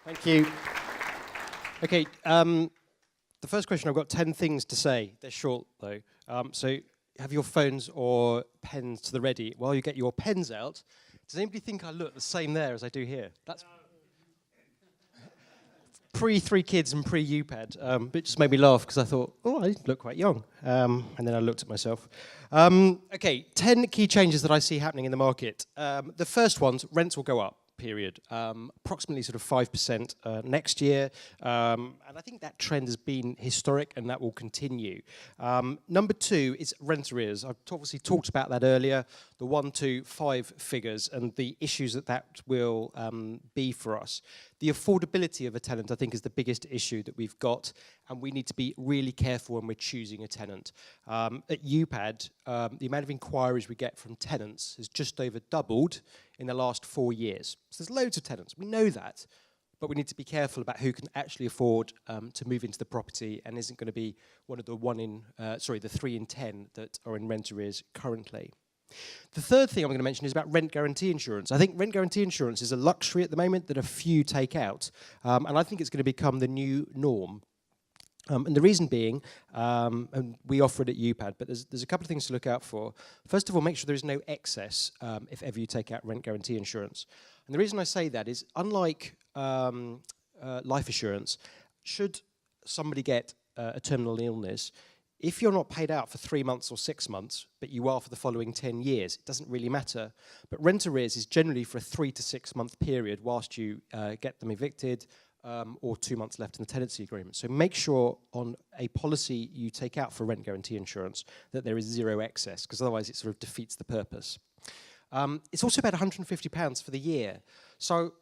Thank you. Okay, the first question, I've got 10 things to say. They're short, though. So have your phones or pens to the ready. While you get your pens out, does anybody think I look the same there as I do here? That's pre-3 kids and pre-UPAD. But it just made me laugh because I thought, oh, I look quite young. And then I looked at myself. Okay, 10 key changes that I see happening in the market. The first one's rents will go up. Period. Approximately sort of 5% next year. And I think that trend has been historic and that will continue. Number 2 is rent arrears. I've obviously talked about that earlier, the 1 to 5 figures and the issues that will be for us. The affordability of a tenant, I think, is the biggest issue that we've got, and we need to be really careful when we're choosing a tenant. At UPAD, the amount of inquiries we get from tenants has just over doubled in the last 4 years. So there's loads of tenants, we know that, but we need to be careful about who can actually afford to move into the property and isn't going to be one of the 3 in 10 that are in rent arrears currently. The third thing I'm going to mention is about rent guarantee insurance. I think rent guarantee insurance is a luxury at the moment that a few take out, and I think it's going to become the new norm. And the reason being, and we offer it at UPAD, but there's a couple of things to look out for. First of all, make sure there is no excess if ever you take out rent guarantee insurance. And the reason I say that is, unlike life assurance, should somebody get a terminal illness, if you're not paid out for 3 months or 6 months, but you are for the following 10 years, it doesn't really matter. But rent arrears is generally for a 3 to 6 month period whilst you get them evicted, or 2 months left in the tenancy agreement. So make sure on a policy you take out for rent guarantee insurance that there is zero excess, because otherwise it sort of defeats the purpose. It's also about £150 for the year. So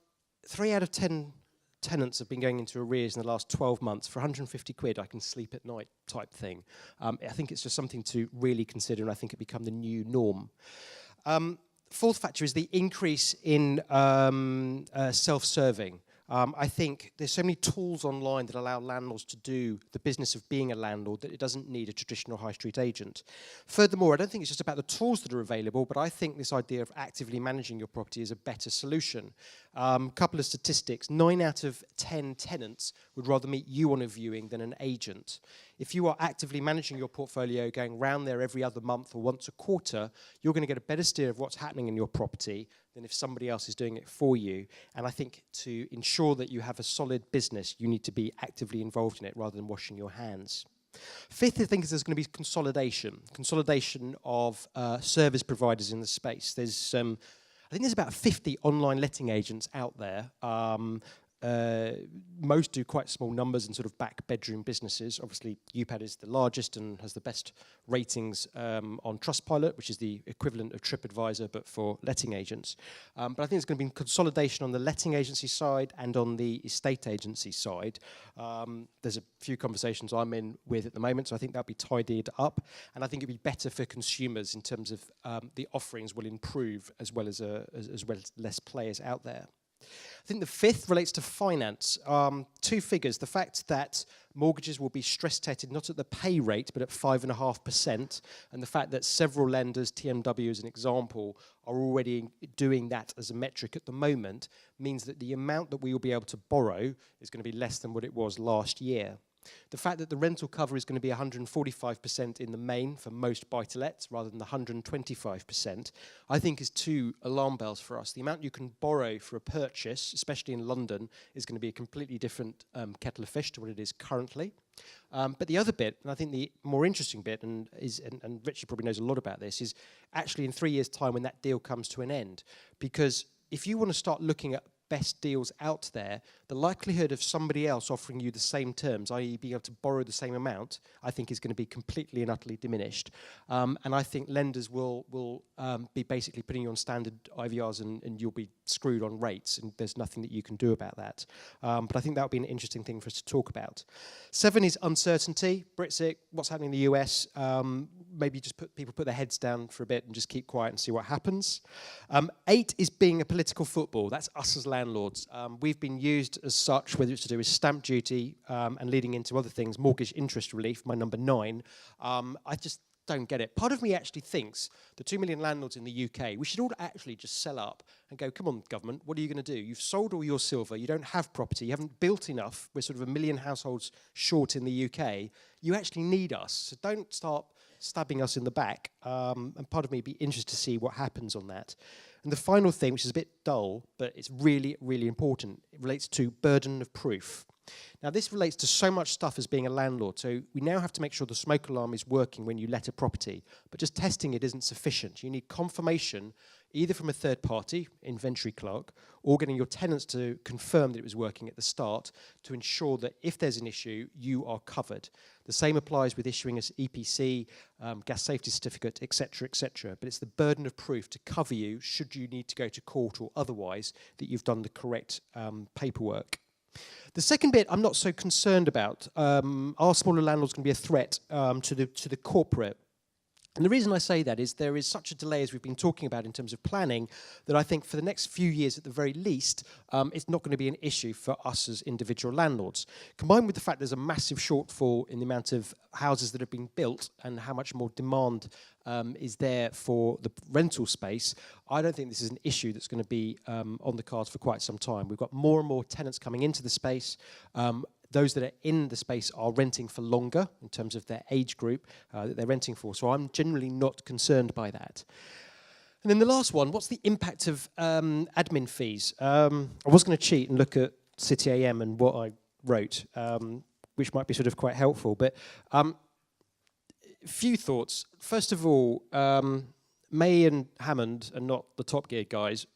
3 out of 10 tenants have been going into arrears in the last 12 months. For 150 quid, I can sleep at night type thing. I think it's just something to really consider, and I think it become the new norm. Fourth factor is the increase in self-serving. I think there's so many tools online that allow landlords to do the business of being a landlord that it doesn't need a traditional high street agent. Furthermore, I don't think it's just about the tools that are available, but I think this idea of actively managing your property is a better solution. Couple of statistics: 9 out of 10 tenants would rather meet you on a viewing than an agent. If you are actively managing your portfolio, going round there every other month or once a quarter, you're going to get a better steer of what's happening in your property than if somebody else is doing it for you. And I think to ensure that you have a solid business, you need to be actively involved in it rather than washing your hands. Fifth, I think, is there's going to be consolidation of service providers in the space. I think there's about 50 online letting agents out there. Most do quite small numbers in sort of back bedroom businesses. Obviously, UPAD is the largest and has the best ratings on Trustpilot, which is the equivalent of TripAdvisor, but for letting agents. But I think there's going to be consolidation on the letting agency side and on the estate agency side. There's a few conversations I'm in with at the moment, so I think that'll be tidied up. And I think it'll be better for consumers in terms of the offerings will improve as well as less players out there. I think the fifth relates to finance. 2 figures: the fact that mortgages will be stress tested not at the pay rate but at 5.5%, and the fact that several lenders, TMW as an example, are already doing that as a metric at the moment, means that the amount that we will be able to borrow is going to be less than what it was last year. The fact that the rental cover is going to be 145% in the main for most buy-to-lets rather than the 125%, I think is 2 alarm bells for us. The amount you can borrow for a purchase, especially in London, is going to be a completely different kettle of fish to what it is currently. But the other bit, and I think the more interesting bit, and Richie probably knows a lot about this, is actually in 3 years' time when that deal comes to an end. Because if you want to start looking at best deals out there, the likelihood of somebody else offering you the same terms, i.e. being able to borrow the same amount, I think is going to be completely and utterly diminished. And I think lenders will be basically putting you on standard IVRs and you'll be screwed on rates, and there's nothing that you can do about that. But I think that would be an interesting thing for us to talk about. 7 is uncertainty. Brexit, what's happening in the US, maybe just people put their heads down for a bit and just keep quiet and see what happens. 8 is being a political football. That's us as landlords. We've been used as such, whether it's to do with stamp duty and leading into other things, mortgage interest relief, my number 9. I just don't get it. Part of me actually thinks the 2 million landlords in the UK, we should all actually just sell up and go, come on, government, what are you going to do? You've sold all your silver, you don't have property, you haven't built enough, we're sort of 1 million households short in the UK, you actually need us, so don't start stabbing us in the back. And part of me would be interested to see what happens on that. And the final thing, which is a bit dull, but it's really, really important, it relates to burden of proof. Now, this relates to so much stuff as being a landlord. So we now have to make sure the smoke alarm is working when you let a property. But just testing it isn't sufficient. You need confirmation either from a third party, inventory clerk, or getting your tenants to confirm that it was working at the start to ensure that if there's an issue, you are covered. The same applies with issuing an EPC, gas safety certificate, etc., etc. But it's the burden of proof to cover you should you need to go to court or otherwise that you've done the correct paperwork. The second bit I'm not so concerned about. Are smaller landlords going to be a threat to the corporate? And the reason I say that is there is such a delay, as we've been talking about in terms of planning, that I think for the next few years at the very least, it's not going to be an issue for us as individual landlords. Combined with the fact there's a massive shortfall in the amount of houses that have been built and how much more demand is there for the rental space, I don't think this is an issue that's going to be on the cards for quite some time. We've got more and more tenants coming into the space. Those that are in the space are renting for longer in terms of their age group that they're renting for. So I'm generally not concerned by that. And then the last one, what's the impact of admin fees? I was going to cheat and look at City AM and what I wrote, which might be sort of quite helpful. But few thoughts. First of all, May and Hammond, and not the Top Gear guys,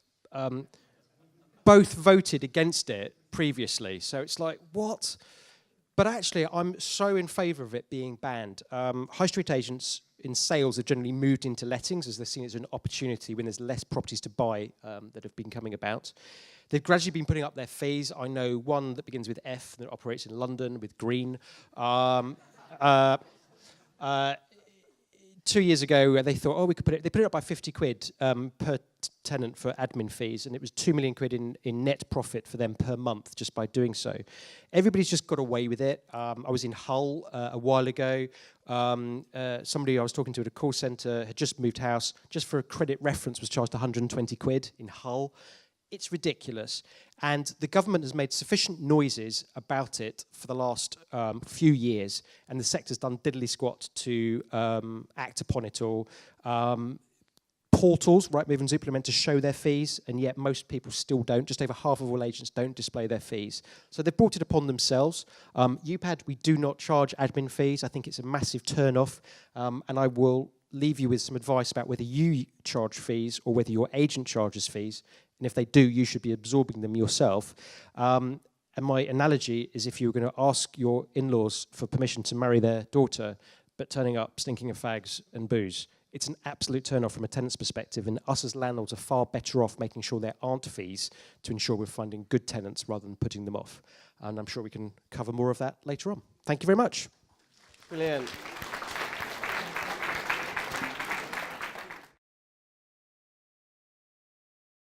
both voted against it previously. So it's like, what? But actually, I'm so in favour of it being banned. High street agents in sales have generally moved into lettings as they're seen as an opportunity when there's less properties to buy that have been coming about. They've gradually been putting up their fees. I know one that begins with F that operates in London with Green. 2 years ago, they thought, we could put it. They put it up by 50 quid per tenant for admin fees, and it was 2 million quid in net profit for them per month just by doing so. Everybody's just got away with it. I was in Hull a while ago. Somebody I was talking to at a call centre had just moved house. Just for a credit reference, was charged 120 quid in Hull. It's ridiculous. And the government has made sufficient noises about it for the last few years, and the sector's done diddly squat to act upon it all. Portals, Rightmove and Zoopla, are meant to show their fees, and yet most people still don't. Just over half of all agents don't display their fees. So they've brought it upon themselves. UPAD, we do not charge admin fees. I think it's a massive turn-off, and I will leave you with some advice about whether you charge fees or whether your agent charges fees. And if they do, you should be absorbing them yourself. And my analogy is if you were going to ask your in-laws for permission to marry their daughter, but turning up stinking of fags and booze, it's an absolute turn-off from a tenant's perspective, and us as landlords are far better off making sure there aren't fees to ensure we're finding good tenants rather than putting them off. And I'm sure we can cover more of that later on. Thank you very much. Brilliant.